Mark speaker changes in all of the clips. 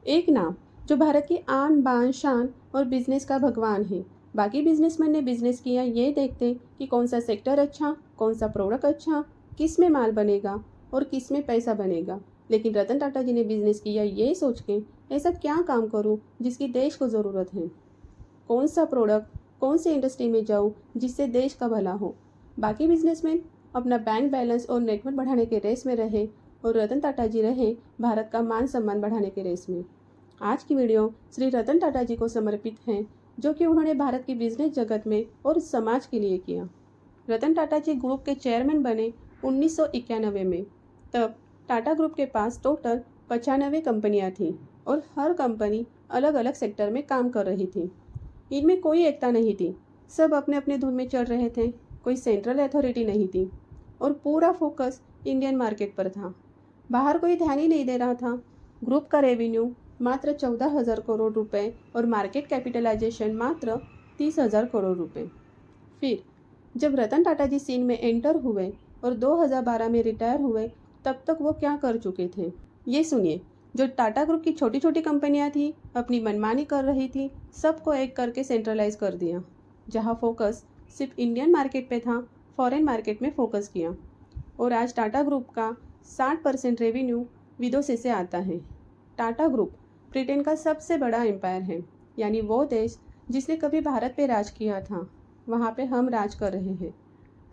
Speaker 1: एक नाम जो भारत की आन बान शान और बिजनेस का भगवान है। बाकी बिजनेसमैन ने बिजनेस किया ये देखते कि कौन सा सेक्टर अच्छा, कौन सा प्रोडक्ट अच्छा, किस में माल बनेगा और किस में पैसा बनेगा। लेकिन रतन टाटा जी ने बिजनेस किया ये सोच के ऐसा क्या काम करूं जिसकी देश को ज़रूरत है, कौन सा प्रोडक्ट कौन सी इंडस्ट्री में जाऊं जिससे देश का भला हो। बाकी बिजनेसमैन अपना बैंक बैलेंस और नेटवर्क बढ़ाने के रेस में रहे और रतन टाटा जी रहे भारत का मान सम्मान बढ़ाने के रेस में। आज की वीडियो श्री रतन टाटा जी को समर्पित है, जो कि उन्होंने भारत की बिजनेस जगत में और समाज के लिए किया। रतन टाटा जी ग्रुप के चेयरमैन बने 1991 में। तब टाटा ग्रुप के पास टोटल 95 कंपनियां थीं और हर कंपनी अलग अलग सेक्टर में काम कर रही थी। इनमें कोई एकता नहीं थी, सब अपने अपने धुन में चल रहे थे। कोई सेंट्रल अथॉरिटी नहीं थी और पूरा फोकस इंडियन मार्केट पर था। बाहर कोई ध्यान ही नहीं दे रहा था। ग्रुप का रेवेन्यू मात्र 14,000 करोड़ रुपए और मार्केट कैपिटलाइजेशन मात्र 30,000 करोड़ रुपए। फिर जब रतन टाटा जी सीन में एंटर हुए और 2012 में रिटायर हुए, तब तक वो क्या कर चुके थे ये सुनिए। जो टाटा ग्रुप की छोटी छोटी कंपनियां थी अपनी मनमानी कर रही थी, सबको एक करके सेंट्रलाइज कर दिया। जहां फोकस सिर्फ इंडियन मार्केट पे था, फॉरेन मार्केट में फोकस किया। और आज टाटा ग्रुप का 60% रेवेन्यू विदेशों से आता है। टाटा ग्रुप ब्रिटेन का सबसे बड़ा एम्पायर है, यानी वो देश जिसने कभी भारत पे राज किया था, वहाँ पे हम राज कर रहे हैं।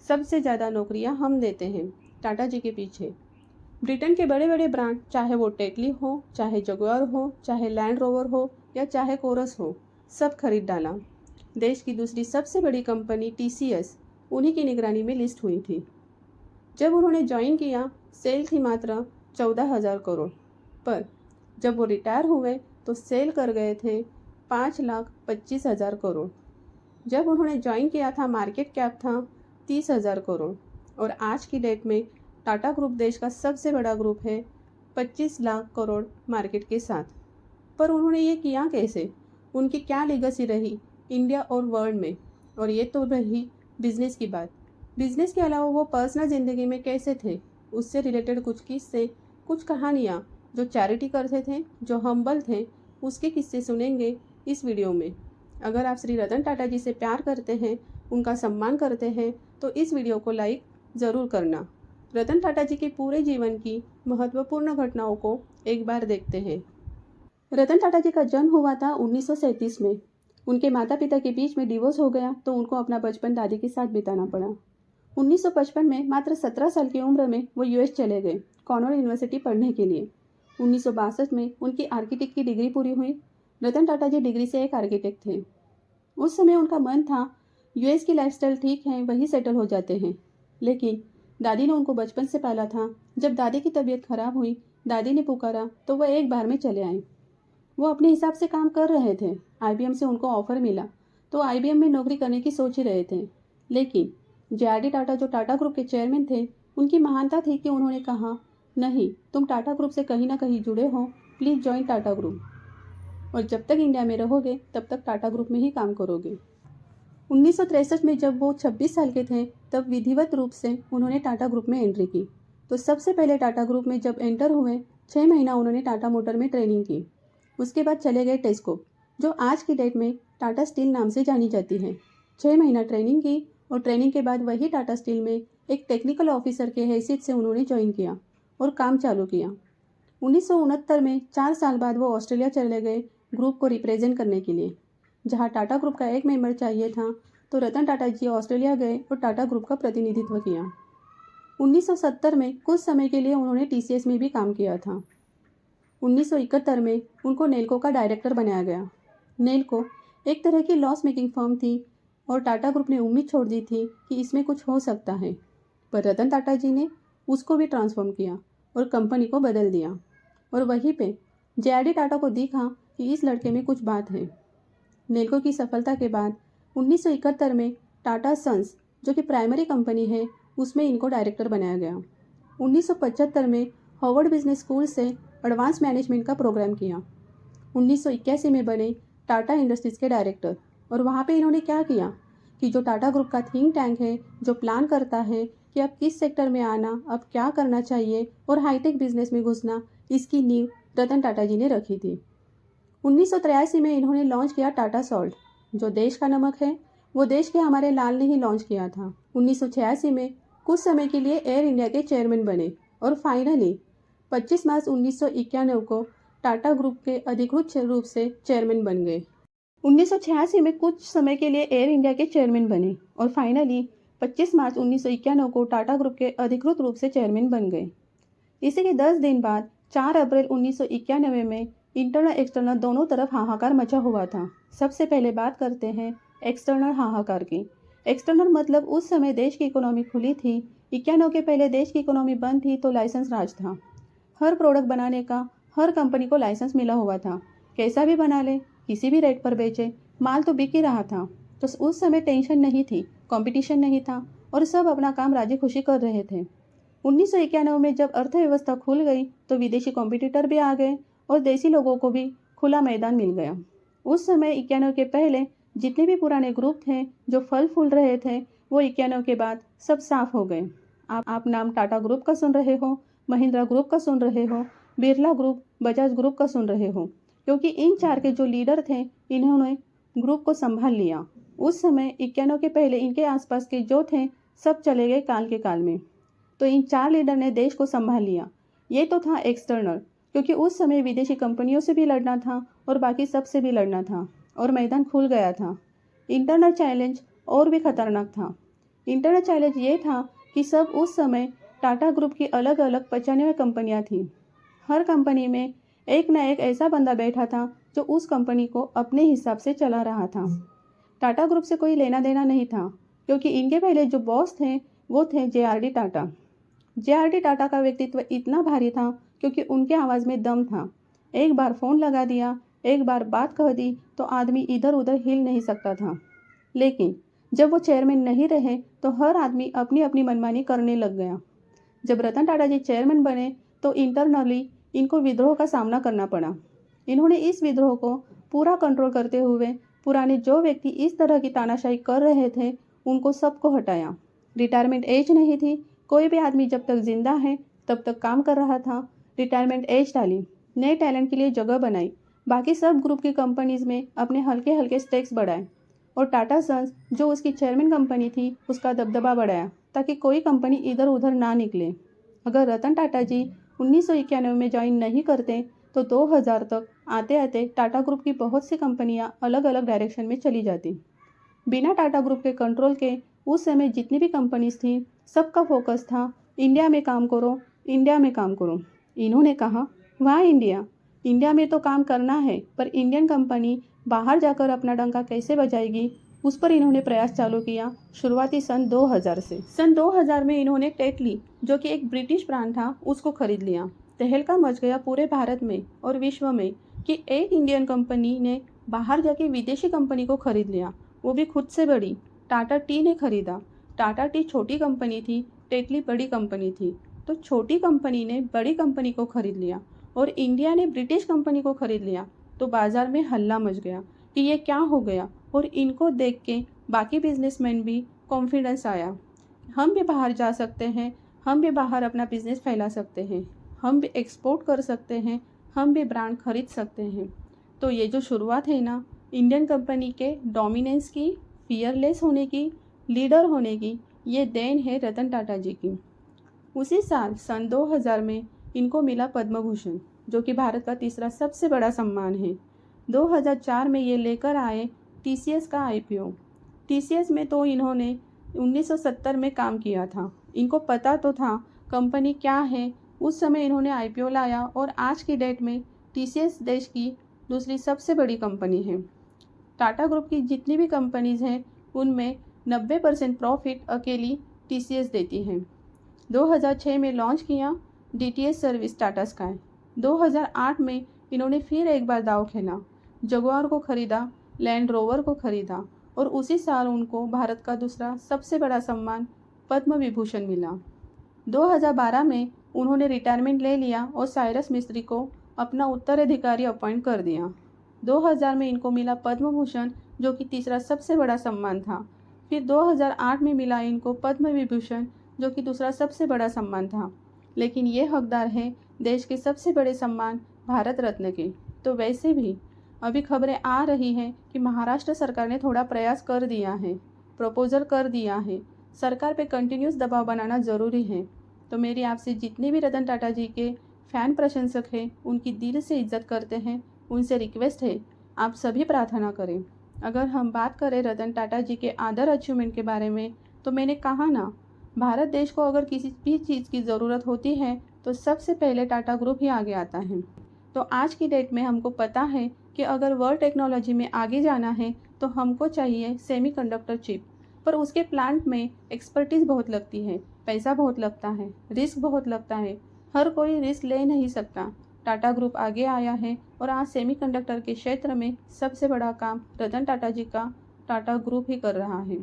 Speaker 1: सबसे ज़्यादा नौकरियाँ हम देते हैं टाटा जी के पीछे। ब्रिटेन के बड़े बड़े ब्रांड, चाहे वो टेटली हो, चाहे जगुआर हो, चाहे लैंड रोवर हो या चाहे कोरस हो, सब खरीद डाला। देश की दूसरी सबसे बड़ी कंपनी टीसीएस उन्हीं की निगरानी में लिस्ट हुई थी। जब उन्होंने ज्वाइन किया सेल थी मात्र 14,000 करोड़, पर जब वो रिटायर हुए तो सेल कर गए थे 5,25,000 करोड़। जब उन्होंने ज्वाइन किया था मार्केट कैप था 30,000 करोड़ और आज की डेट में टाटा ग्रुप देश का सबसे बड़ा ग्रुप है 25 लाख करोड़ मार्केट के साथ। पर उन्होंने ये किया कैसे, उनकी क्या लेगेसी रही इंडिया और वर्ल्ड में। और ये तो रही बिजनेस की बात। बिजनेस के अलावा वो पर्सनल ज़िंदगी में कैसे थे, उससे रिलेटेड कुछ किस्से, कुछ कहानियाँ। जो चैरिटी करते थे, जो हम्बल थे, उसके किस्से सुनेंगे इस वीडियो में। अगर आप श्री रतन टाटा जी से प्यार करते हैं, उनका सम्मान करते हैं, तो इस वीडियो को लाइक ज़रूर करना। रतन टाटा जी के पूरे जीवन की महत्वपूर्ण घटनाओं को एक बार देखते हैं। रतन टाटा जी का जन्म हुआ था 1937 में। उनके माता पिता के बीच में डिवोर्स हो गया तो उनको अपना बचपन दादी के साथ बिताना पड़ा। 1955 में मात्र 17 साल की उम्र में वो यूएस चले गए कॉर्नेल यूनिवर्सिटी पढ़ने के लिए। 1962 में उनकी आर्किटेक्ट की डिग्री पूरी हुई। रतन टाटा जी डिग्री से एक आर्किटेक्ट थे। उस समय उनका मन था यूएस की लाइफस्टाइल ठीक है, वही सेटल हो जाते हैं। लेकिन दादी ने उनको बचपन से पाला था। जब दादी की तबीयत खराब हुई, दादी ने पुकारा तो वह एक बार में चले आए। वो अपने हिसाब से काम कर रहे थे। आईबीएम से उनको ऑफर मिला तो आईबीएम में नौकरी करने की सोच ही रहे थे। लेकिन जेआरडी टाटा जो टाटा ग्रुप के चेयरमैन थे, उनकी महानता थी कि उन्होंने कहा, नहीं, तुम टाटा ग्रुप से कहीं ना कहीं जुड़े हो, प्लीज़ ज्वाइन टाटा ग्रुप। और जब तक इंडिया में रहोगे तब तक टाटा ग्रुप में ही काम करोगे। 1963 में जब वो 26 साल के थे, तब विधिवत रूप से उन्होंने टाटा ग्रुप में एंट्री की। तो सबसे पहले टाटा ग्रुप में जब एंटर हुए, 6 महीना उन्होंने टाटा मोटर में ट्रेनिंग की। उसके बाद चले गए टेस्को, जो आज की डेट में टाटा स्टील नाम से जानी जाती है। 6 महीना ट्रेनिंग की और ट्रेनिंग के बाद वही टाटा स्टील में एक टेक्निकल ऑफिसर के हैसियत से उन्होंने ज्वाइन किया और काम चालू किया। 1969 में 4 साल बाद वो ऑस्ट्रेलिया चले गए ग्रुप को रिप्रेजेंट करने के लिए। जहां टाटा ग्रुप का एक मेंबर चाहिए था, तो रतन टाटा जी ऑस्ट्रेलिया गए और टाटा ग्रुप का प्रतिनिधित्व किया। 1970 में कुछ समय के लिए उन्होंने टीसीएस में भी काम किया था। 1971 में उनको नेल्को का डायरेक्टर बनाया गया। नेल्को एक तरह की लॉस मेकिंग फर्म थी और टाटा ग्रुप ने उम्मीद छोड़ दी थी कि इसमें कुछ हो सकता है। पर रतन टाटा जी ने उसको भी ट्रांसफॉर्म किया और कंपनी को बदल दिया। और वहीं पे जेआरडी टाटा को दिखा कि इस लड़के में कुछ बात है। नेल्को की सफलता के बाद 1971 में टाटा सन्स, जो कि प्राइमरी कंपनी है, उसमें इनको डायरेक्टर बनाया गया। 1975 में हार्वर्ड बिजनेस स्कूल से एडवांस मैनेजमेंट का प्रोग्राम किया। 1981 में बने टाटा इंडस्ट्रीज़ के डायरेक्टर। और वहाँ पे इन्होंने क्या किया कि जो टाटा ग्रुप का थिंक टैंक है, जो प्लान करता है कि अब किस सेक्टर में आना, अब क्या करना चाहिए और हाईटेक बिजनेस में घुसना, इसकी नींव रतन टाटा जी ने रखी थी। 1983 में इन्होंने लॉन्च किया टाटा सॉल्ट, जो देश का नमक है, वो देश के हमारे लाल ने ही लॉन्च किया था। 1986 में कुछ समय के लिए एयर इंडिया के चेयरमैन बने और फाइनली 25 मार्च 1991 को टाटा ग्रुप के अधिकृत रूप से चेयरमैन बन गए। 1986 में कुछ समय के लिए एयर इंडिया के चेयरमैन बने और फाइनली 25 मार्च 1991 को टाटा ग्रुप के अधिकृत रूप से चेयरमैन बन गए। इसी के 10 दिन बाद 4 अप्रैल 1991 में इंटरनल एक्सटर्नल दोनों तरफ हाहाकार मचा हुआ था। सबसे पहले बात करते हैं एक्सटर्नल हाहाकार की। एक्सटर्नल मतलब उस समय देश की इकोनॉमी खुली थी। 91 के पहले देश की इकोनॉमी बंद थी तो लाइसेंस राज था। हर प्रोडक्ट बनाने का हर कंपनी को लाइसेंस मिला हुआ था। कैसा भी बना ले, किसी भी रेट पर बेचे, माल तो बिक ही रहा था। तो उस समय टेंशन नहीं थी, कंपटीशन नहीं था और सब अपना काम राजी खुशी कर रहे थे। 1991 में जब अर्थव्यवस्था खुल गई तो विदेशी कॉम्पिटिटर भी आ गए और देसी लोगों को भी खुला मैदान मिल गया। उस समय 91 के पहले जितने भी पुराने ग्रुप थे जो फल फूल रहे थे, वो 91 के बाद सब साफ हो गए। आप नाम टाटा ग्रुप का सुन रहे हो, महिंद्रा ग्रुप का सुन रहे हो, बिरला ग्रुप, बजाज ग्रुप का सुन रहे हो, क्योंकि इन 4 के जो लीडर थे इन्होंने ग्रुप को संभाल लिया। उस समय 91 के पहले इनके आसपास के जो थे सब चले गए काल के काल में, तो इन 4 लीडर ने देश को संभाल लिया। ये तो था एक्सटर्नल, क्योंकि उस समय विदेशी कंपनियों से भी लड़ना था और बाकी सब से भी लड़ना था और मैदान खुल गया था। इंटरनल चैलेंज और भी खतरनाक था। इंटरनल चैलेंज ये था कि सब उस समय टाटा ग्रुप की अलग अलग 95 कंपनियां थीं। हर कंपनी में एक न एक ऐसा बंदा बैठा था जो उस कंपनी को अपने हिसाब से चला रहा था। टाटा ग्रुप से कोई लेना देना नहीं था, क्योंकि इनके पहले जो बॉस थे वो थे JRD टाटा। JRD टाटा का व्यक्तित्व इतना भारी था क्योंकि उनके आवाज़ में दम था। एक बार फ़ोन लगा दिया, एक बार बात कह दी तो आदमी इधर उधर हिल नहीं सकता था। लेकिन जब वो चेयरमैन नहीं रहे तो हर आदमी अपनी अपनी मनमानी करने लग गया। जब रतन टाटा जी चेयरमैन बने तो इंटरनली इनको विद्रोह का सामना करना पड़ा। इन्होंने इस विद्रोह को पूरा कंट्रोल करते हुए पुराने जो व्यक्ति इस तरह की तानाशाही कर रहे थे उनको सबको हटाया। रिटायरमेंट एज नहीं थी, कोई भी आदमी जब तक जिंदा है तब तक काम कर रहा था। रिटायरमेंट एज डाली, नए टैलेंट के लिए जगह बनाई, बाकी सब ग्रुप की कंपनीज में अपने हल्के हल्के स्टेक्स बढ़ाए और टाटा सन्स जो उसकी चेयरमैन कंपनी थी उसका दबदबा बढ़ाया ताकि कोई कंपनी इधर उधर ना निकले। अगर रतन टाटा जी 1991 में ज्वाइन नहीं करते तो 2000 तक आते आते टाटा ग्रुप की बहुत सी कंपनियां अलग अलग डायरेक्शन में चली जाती। बिना टाटा ग्रुप के कंट्रोल के उस समय जितनी भी कंपनीज थी सबका फोकस था इंडिया में काम करो, इंडिया में काम करो। इन्होंने कहा वाह इंडिया, इंडिया में तो काम करना है, पर इंडियन कंपनी बाहर जाकर अपना डंका कैसे बजाएगी, उस पर इन्होंने प्रयास चालू किया शुरुआती सन 2000 से। सन 2000 में इन्होंने टेटली, जो कि एक ब्रिटिश ब्रांड था, उसको खरीद लिया। तहलका मच गया पूरे भारत में और विश्व में कि एक इंडियन कंपनी ने बाहर जाके विदेशी कंपनी को खरीद लिया, वो भी खुद से बड़ी। टाटा टी ने खरीदा। टाटा टी छोटी कंपनी थी, टेटली बड़ी कंपनी थी, तो छोटी कंपनी ने बड़ी कंपनी को खरीद लिया और इंडिया ने ब्रिटिश कंपनी को खरीद लिया। तो बाजार में हल्ला मच गया कि ये क्या हो गया, और इनको देख के बाकी बिजनेसमैन भी कॉन्फिडेंस आया, हम भी बाहर जा सकते हैं, हम भी बाहर अपना बिजनेस फैला सकते हैं, हम भी एक्सपोर्ट कर सकते हैं, हम भी ब्रांड खरीद सकते हैं। तो ये जो शुरुआत है ना इंडियन कंपनी के डोमिनेंस की, फियरलेस होने की, लीडर होने की, ये देन है रतन टाटा जी की। उसी साल सन 2000 में इनको मिला पद्म भूषण, जो कि भारत का तीसरा सबसे बड़ा सम्मान है। 2004 में ये लेकर आए TCS का IPO। TCS में तो इन्होंने 1970 में काम किया था, इनको पता तो था कंपनी क्या है। उस समय इन्होंने IPO लाया और आज की डेट में TCS देश की दूसरी सबसे बड़ी कंपनी है। टाटा ग्रुप की जितनी भी कंपनीज हैं उनमें 90% प्रॉफिट अकेली TCS देती है। 2006 में लॉन्च किया DTS सर्विस टाटा स्काई। 2008 में इन्होंने फिर एक बार दांव खेला, जगुआर को खरीदा, लैंड रोवर को खरीदा और उसी साल उनको भारत का दूसरा सबसे बड़ा सम्मान पद्म विभूषण मिला। 2012 में उन्होंने रिटायरमेंट ले लिया और साइरस मिस्त्री को अपना उत्तराधिकारी अपॉइंट कर दिया। 2000 में इनको मिला पद्म भूषण, जो कि तीसरा सबसे बड़ा सम्मान था। फिर 2008 में मिला इनको पद्म विभूषण, जो कि दूसरा सबसे बड़ा सम्मान था। लेकिन ये हकदार हैं देश के सबसे बड़े सम्मान भारत रत्न के। तो वैसे भी अभी खबरें आ रही हैं कि महाराष्ट्र सरकार ने थोड़ा प्रयास कर दिया है, प्रपोजल कर दिया है। सरकार पे कंटिन्यूस दबाव बनाना ज़रूरी है। तो मेरी आपसे जितने भी रतन टाटा जी के फ़ैन प्रशंसक हैं, उनकी दिल से इज्जत करते हैं, उनसे रिक्वेस्ट है आप सभी प्रार्थना करें। अगर हम बात करें रतन टाटा जी के अदर अचीवमेंट के बारे में, तो मैंने कहा ना, भारत देश को अगर किसी भी चीज़ की ज़रूरत होती है तो सबसे पहले टाटा ग्रुप ही आगे आता है। तो आज की डेट में हमको पता है कि अगर वर्ल्ड टेक्नोलॉजी में आगे जाना है तो हमको चाहिए सेमीकंडक्टर चिप, पर उसके प्लांट में एक्सपर्टीज़ बहुत लगती है, पैसा बहुत लगता है, रिस्क बहुत लगता है। हर कोई रिस्क ले नहीं सकता। टाटा ग्रुप आगे आया है और आज सेमीकंडक्टर के क्षेत्र में सबसे बड़ा काम रतन टाटा जी का टाटा ग्रुप ही कर रहा है।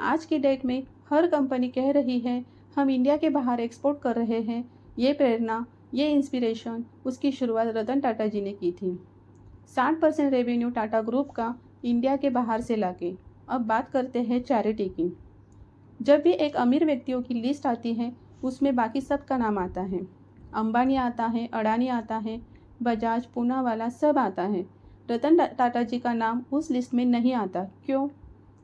Speaker 1: आज की डेट में हर कंपनी कह रही है हम इंडिया के बाहर एक्सपोर्ट कर रहे हैं। ये प्रेरणा, ये इंस्पिरेशन उसकी शुरुआत रतन टाटा जी ने की थी। 60% रेवेन्यू टाटा ग्रुप का इंडिया के बाहर से लाके। अब बात करते हैं चैरिटी की। जब भी एक अमीर व्यक्तियों की लिस्ट आती है उसमें बाकी सबका नाम आता है। अंबानी आता है, अडानी आता है, बजाज, पूनावाला सब आता है। रतन टाटा जी का नाम उस लिस्ट में नहीं आता। क्यों?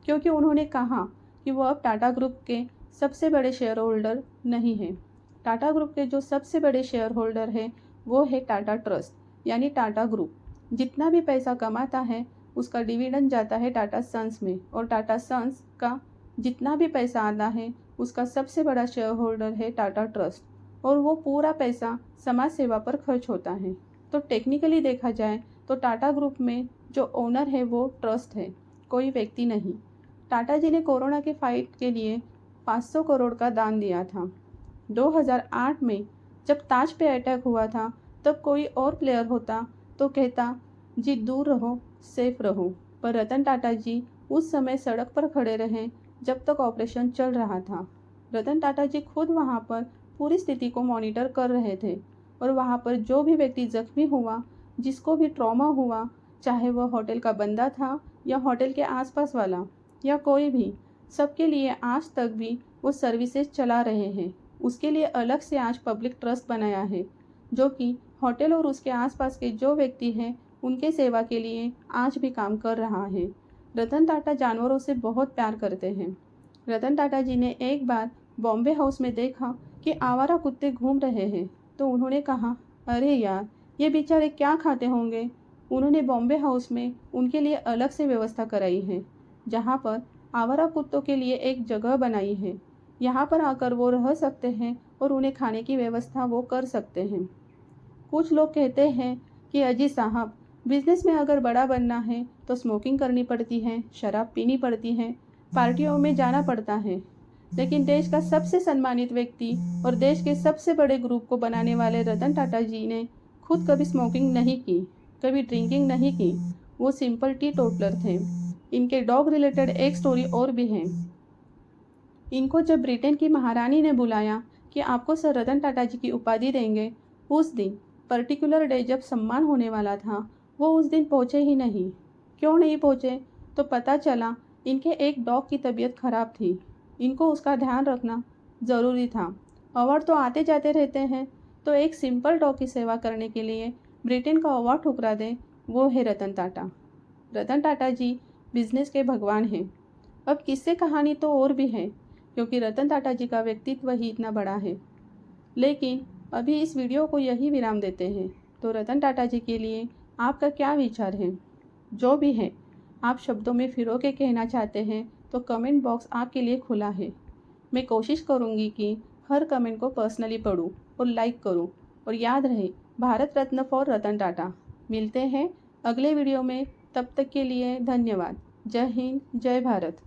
Speaker 1: क्योंकि उन्होंने कहा कि वो अब टाटा ग्रुप के सबसे बड़े शेयर होल्डर नहीं हैं। टाटा ग्रुप के जो सबसे बड़े शेयर होल्डर हैं वो है टाटा ट्रस्ट यानी टाटा ग्रुप। जितना भी पैसा कमाता है उसका डिविडेंड जाता है टाटा सन्स में, और टाटा सन्स का जितना भी पैसा आता है उसका सबसे बड़ा शेयर होल्डर है टाटा ट्रस्ट, और वो पूरा पैसा समाज सेवा पर खर्च होता है। तो टेक्निकली देखा जाए तो टाटा ग्रुप में जो ओनर है वो ट्रस्ट है, कोई व्यक्ति नहीं। टाटा जी ने कोरोना के फाइट के लिए 500 करोड़ का दान दिया था। 2008 में जब ताज पे अटैक हुआ था तब कोई और प्लेयर होता तो कहता जी दूर रहो, सेफ रहो, पर रतन टाटा जी उस समय सड़क पर खड़े रहे जब तक ऑपरेशन चल रहा था। रतन टाटा जी खुद वहाँ पर पूरी स्थिति को मॉनिटर कर रहे थे, और वहाँ पर जो भी व्यक्ति जख्मी हुआ, जिसको भी ट्रॉमा हुआ, चाहे वह होटल का बंदा था या होटल के आसपास वाला या कोई भी, सबके लिए आज तक भी वो सर्विसेज चला रहे हैं। उसके लिए अलग से आज पब्लिक ट्रस्ट बनाया है, जो कि होटल और उसके आसपास के जो व्यक्ति हैं उनके सेवा के लिए आज भी काम कर रहा है। रतन टाटा जानवरों से बहुत प्यार करते हैं। रतन टाटा जी ने एक बार बॉम्बे हाउस में देखा कि आवारा कुत्ते घूम रहे हैं, तो उन्होंने कहा अरे यार ये बेचारे क्या खाते होंगे। उन्होंने बॉम्बे हाउस में उनके लिए अलग से व्यवस्था कराई है, जहाँ पर आवारा कुत्तों के लिए एक जगह बनाई है। यहाँ पर आकर वो रह सकते हैं और उन्हें खाने की व्यवस्था वो कर सकते हैं। कुछ लोग कहते हैं कि अजी साहब, बिजनेस में अगर बड़ा बनना है तो स्मोकिंग करनी पड़ती है, शराब पीनी पड़ती है, पार्टियों में जाना पड़ता है। लेकिन देश का सबसे सम्मानित व्यक्ति और देश के सबसे बड़े ग्रुप को बनाने वाले रतन टाटा जी ने खुद कभी स्मोकिंग नहीं की, कभी ड्रिंकिंग नहीं की। वो सिंपल टी टोटलर थे। इनके डॉग रिलेटेड एक स्टोरी और भी है। इनको जब ब्रिटेन की महारानी ने बुलाया कि आपको सर रतन टाटा जी की उपाधि देंगे, उस दिन पर्टिकुलर डे जब सम्मान होने वाला था, वो उस दिन पहुँचे ही नहीं। क्यों नहीं पहुँचे? तो पता चला इनके एक डॉग की तबीयत खराब थी। इनको उसका ध्यान रखना ज़रूरी था। अवार्ड तो आते जाते रहते हैं, तो एक सिंपल डॉग की सेवा करने के लिए ब्रिटेन का अवार्ड ठुकरा दे, वो है रतन टाटा। रतन टाटा जी बिजनेस के भगवान हैं। अब किस्से कहानी तो और भी है, क्योंकि रतन टाटा जी का व्यक्तित्व ही इतना बड़ा है। लेकिन अभी इस वीडियो को यही विराम देते हैं। तो रतन टाटा जी के लिए आपका क्या विचार है? जो भी है, आप शब्दों में फिरो के कहना चाहते हैं तो कमेंट बॉक्स आपके लिए खुला है। मैं कोशिश करूँगी कि हर कमेंट को पर्सनली पढूं और लाइक करूं। और याद रहे, भारत रत्न फॉर रतन टाटा। मिलते हैं अगले वीडियो में, तब तक के लिए धन्यवाद। जय हिंद, जय भारत।